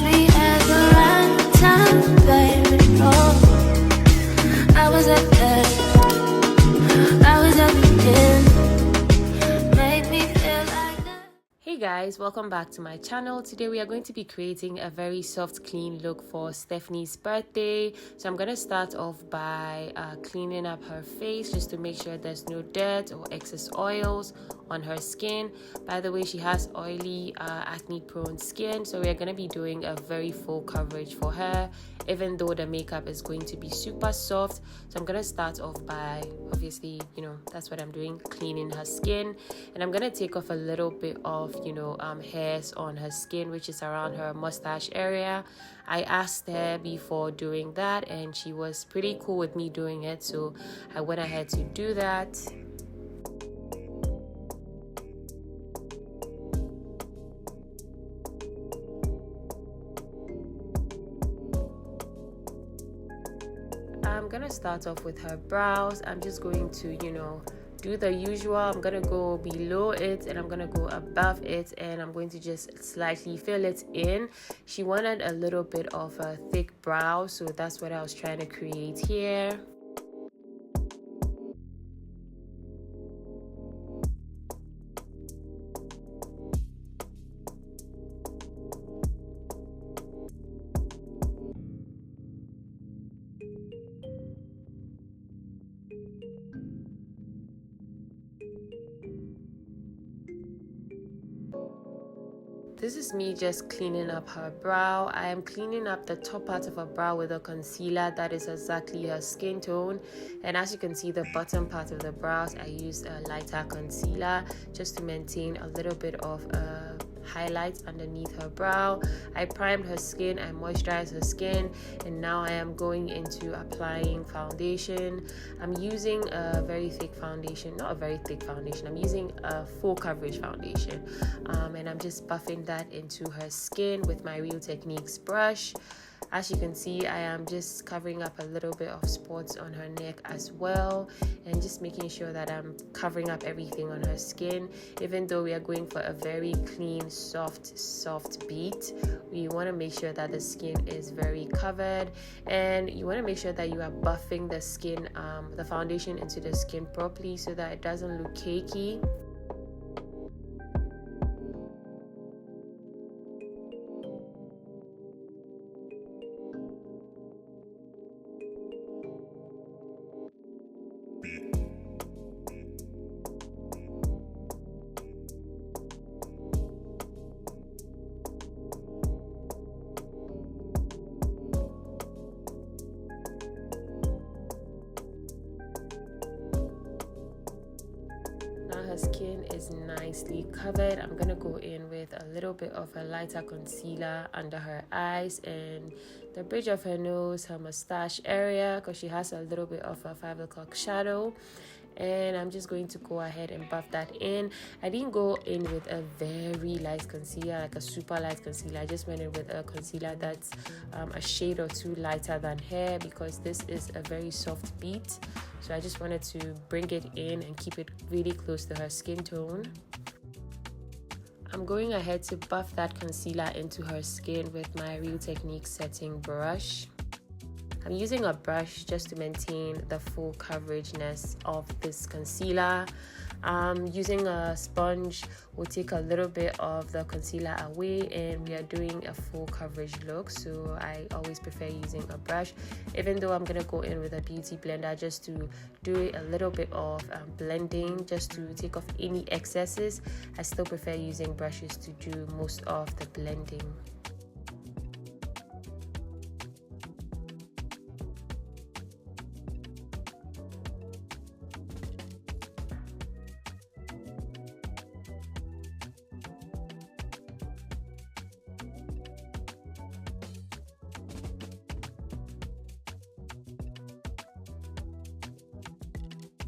met me at the right time, baby. Oh, I was at the end. Made me feel like that. Hey guys, welcome back to my channel. Today we are going to be creating a very soft clean look for Stephanie's birthday. So I'm going to start off by cleaning up her face just to make sure there's no dirt or excess oils on her skin. By the way, she has oily acne prone skin, so we are going to be doing a very full coverage for her, even though the makeup is going to be super soft. So I'm going to start off by, obviously, that's what I'm doing, cleaning her skin. And I'm going to take off a little bit of hairs on her skin, which is around her mustache area. I asked her before doing that and she was pretty cool with me doing it, so I went ahead to do that. I'm gonna start off with her brows. I'm just going to do the usual. I'm gonna go below it and I'm gonna go above it, and I'm going to just slightly fill it in. She wanted a little bit of a thick brow, so that's what I was trying to create here. This is me just cleaning up her brow. I am cleaning up the top part of her brow with a concealer that is exactly her skin tone. And as you can see, the bottom part of the brows, I used a lighter concealer just to maintain a little bit of highlights underneath her brow. I primed her skin, I moisturized her skin, and now I am going into applying foundation. I'm using a very thick foundation, not a very thick foundation, I'm using a full coverage foundation, and I'm just buffing that into her skin with my Real Techniques brush. As you can see, I am just covering up a little bit of spots on her neck as well, and just making sure that I'm covering up everything on her skin. Even though we are going for a very clean, soft beat, we want to make sure that the skin is very covered, and you want to make sure that you are buffing the skin, the foundation into the skin properly so that it doesn't look cakey. Her skin is nicely covered. I'm gonna go in with a little bit of a lighter concealer under her eyes and the bridge of her nose, her mustache area, because she has a little bit of a 5 o'clock shadow. And I'm just going to go ahead and buff that in. I didn't go in with a very light concealer, like a super light concealer. I just went in with a concealer that's a shade or two lighter than her, because this is a very soft beat. So I just wanted to bring it in and keep it really close to her skin tone. I'm going ahead to buff that concealer into her skin with my Real Techniques setting brush. I'm using a brush just to maintain the full coverageness of this concealer. Using a sponge will take a little bit of the concealer away, and we are doing a full coverage look, so I always prefer using a brush, even though I'm gonna go in with a beauty blender just to do a little bit of blending, just to take off any excesses. I still prefer using brushes to do most of the blending.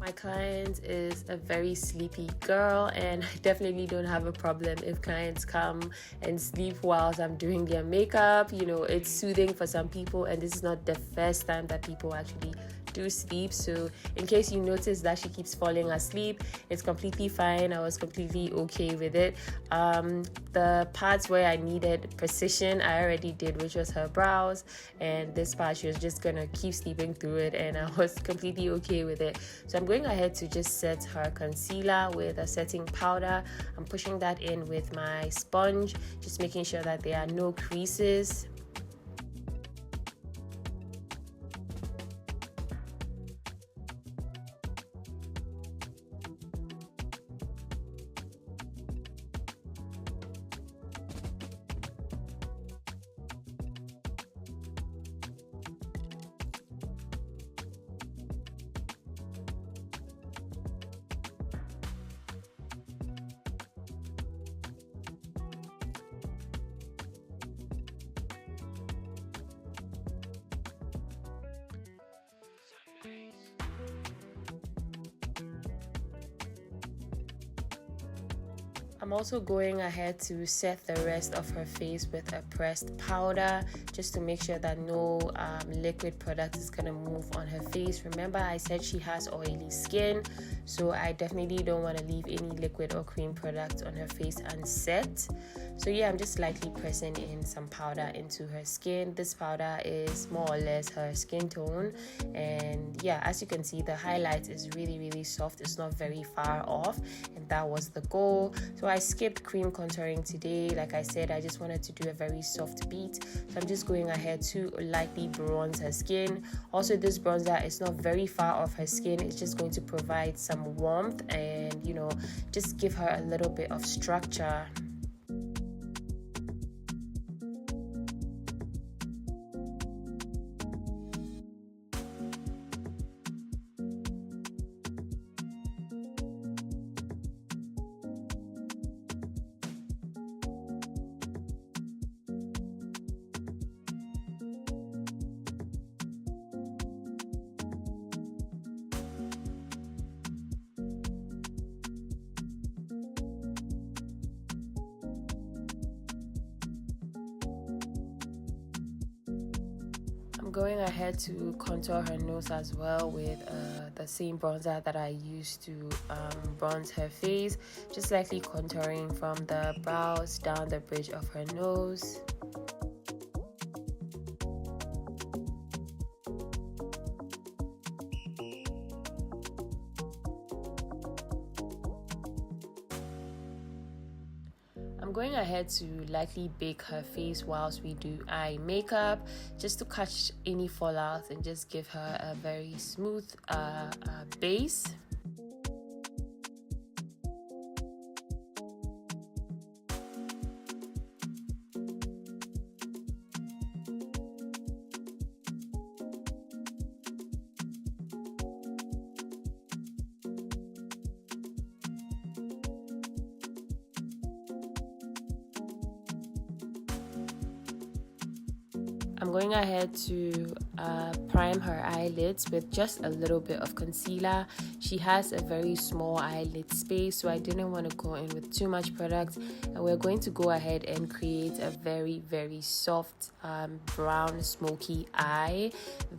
My client is a very sleepy girl, and I definitely don't have a problem if clients come and sleep whilst I'm doing their makeup. You know, it's soothing for some people, and this is not the first time that people actually do sleep. So in case you notice that she keeps falling asleep, it's completely fine. I was completely okay with it. The parts where I needed precision I already did, which was her brows, and this part she was just gonna keep sleeping through it, and I was completely okay with it. So I'm going ahead to just set her concealer with a setting powder. I'm pushing that in with my sponge, just making sure that there are no creases. I'm also going ahead to set the rest of her face with a pressed powder, just to make sure that no liquid product is going to move on her face. Remember, I said she has oily skin, so I definitely don't want to leave any liquid or cream product on her face unset. So yeah, I'm just lightly pressing in some powder into her skin. This powder is more or less her skin tone, and yeah, as you can see, the highlight is really soft. It's not very far off, and that was the goal. So I skipped cream contouring today. Like I said, I just wanted to do a very soft beat, so I'm just going ahead to lightly bronze her skin. Also, this bronzer is not very far off her skin. It's just going to provide some warmth and, you know, just give her a little bit of structure. I'm going ahead to contour her nose as well with the same bronzer that I used to bronze her face, just lightly contouring from the brows down the bridge of her nose. I'm going ahead to lightly bake her face whilst we do eye makeup, just to catch any fallouts and just give her a very smooth base. I'm going ahead to prime her eyelids with just a little bit of concealer. She has a very small eyelid space, so I didn't want to go in with too much product. And we're going to go ahead and create a very soft brown smoky eye.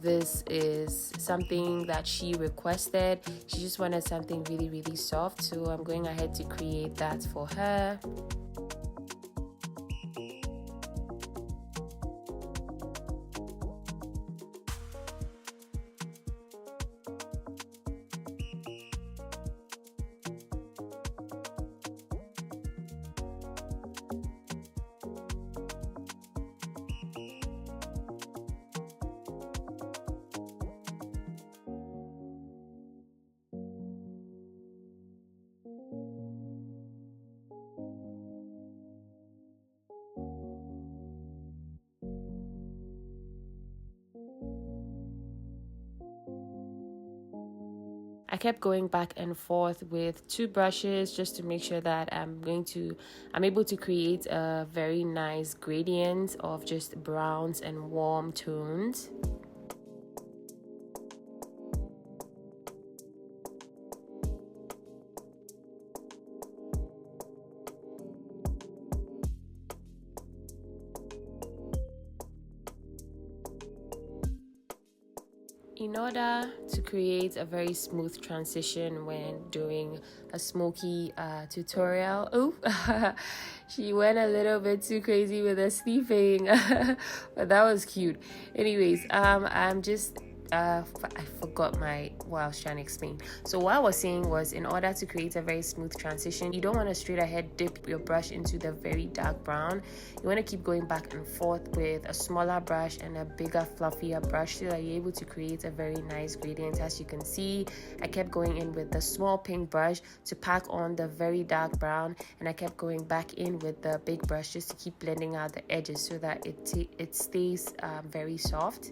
This is something that she requested. She just wanted something really soft, so I'm going ahead to create that for her. I kept going back and forth with two brushes just to make sure that I'm able to create a very nice gradient of just browns and warm tones. In order to create a very smooth transition when doing a smoky tutorial, she went a little bit too crazy with the sleeping, but that was cute. Anyways, I'm just I forgot what I was trying to explain. So what I was saying was, in order to create a very smooth transition, you don't want to straight ahead dip your brush into the very dark brown. You want to keep going back and forth with a smaller brush and a bigger, fluffier brush so that you're able to create a very nice gradient. As you can see, I kept going in with the small pink brush to pack on the very dark brown, and I kept going back in with the big brush just to keep blending out the edges so that it stays very soft.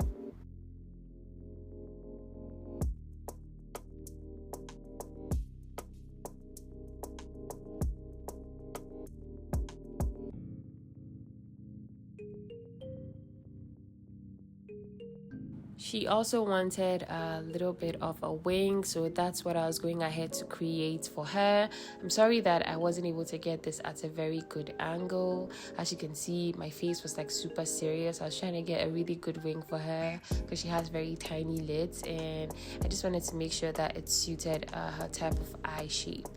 She also wanted a little bit of a wing, so that's what I was going ahead to create for her. I'm sorry that I wasn't able to get this at a very good angle. As you can see, my face was like super serious. I was trying to get a really good wing for her because she has very tiny lids, and I just wanted to make sure that it suited her type of eye shape.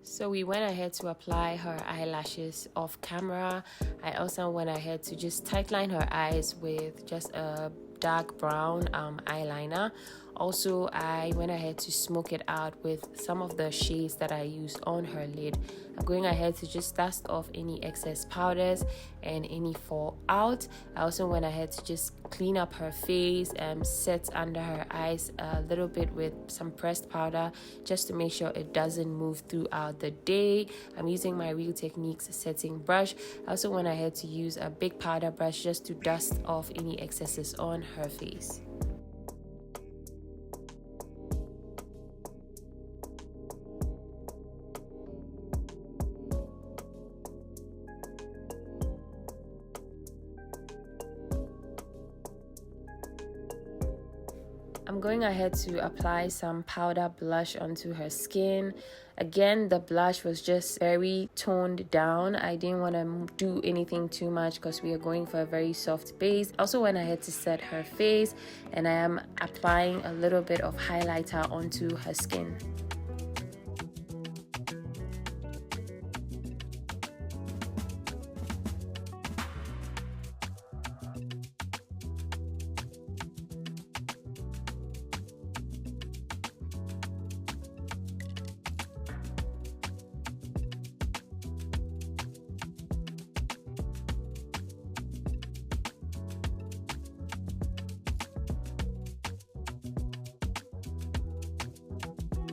So we went ahead to apply her eyelashes off camera. I also went ahead to just tightline her eyes with just a dark brown eyeliner. Also, I went ahead to smoke it out with some of the shades that I used on her lid. I'm going ahead to just dust off any excess powders and any fallout. I also went ahead to just clean up her face and set under her eyes a little bit with some pressed powder just to make sure it doesn't move throughout the day. I'm using my Real Techniques setting brush. I also went ahead to use a big powder brush just to dust off any excesses on her face. I'm going ahead to apply some powder blush onto her skin. Again, the blush was just very toned down. I didn't want to do anything too much because we are going for a very soft base. I also went ahead to set her face, and I am applying a little bit of highlighter onto her skin.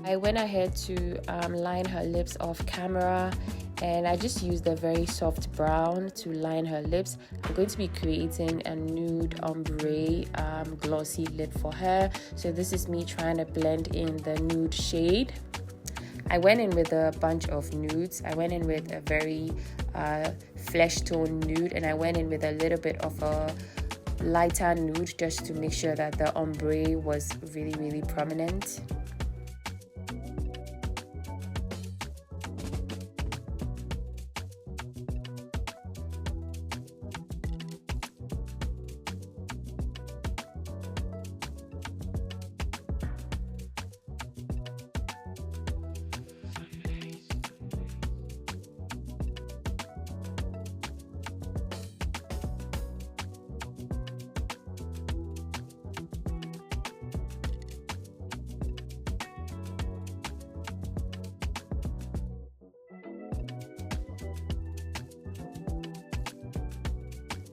I went ahead to line her lips off camera, and I just used a very soft brown to line her lips. I'm going to be creating a nude ombre glossy lip for her. So this is me trying to blend in the nude shade. I went in with a bunch of nudes. I went in with a very flesh tone nude, and I went in with a little bit of a lighter nude just to make sure that the ombre was really prominent.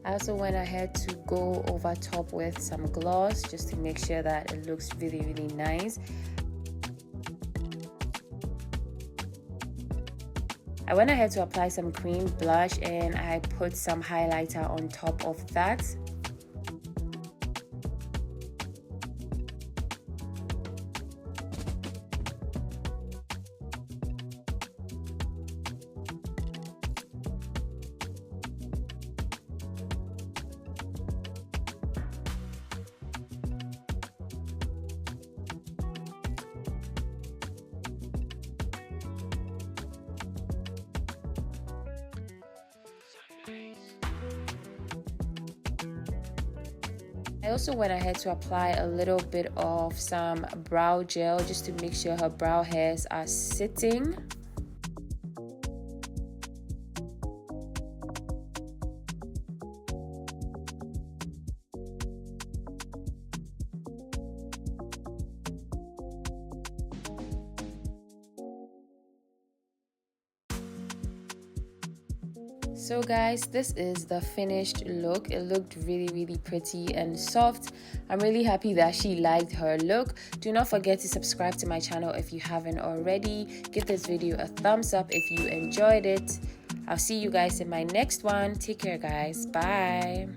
I also went ahead to go over top with some gloss just to make sure that it looks really nice. I went ahead to apply some cream blush, and I put some highlighter on top of that. I also went ahead to apply a little bit of some brow gel just to make sure her brow hairs are sitting. So guys, this is the finished look. It looked really pretty and soft. I'm really happy that she liked her look. Do not forget to subscribe to my channel if you haven't already. Give this video a thumbs up if you enjoyed it. I'll see you guys in my next one. Take care guys. Bye.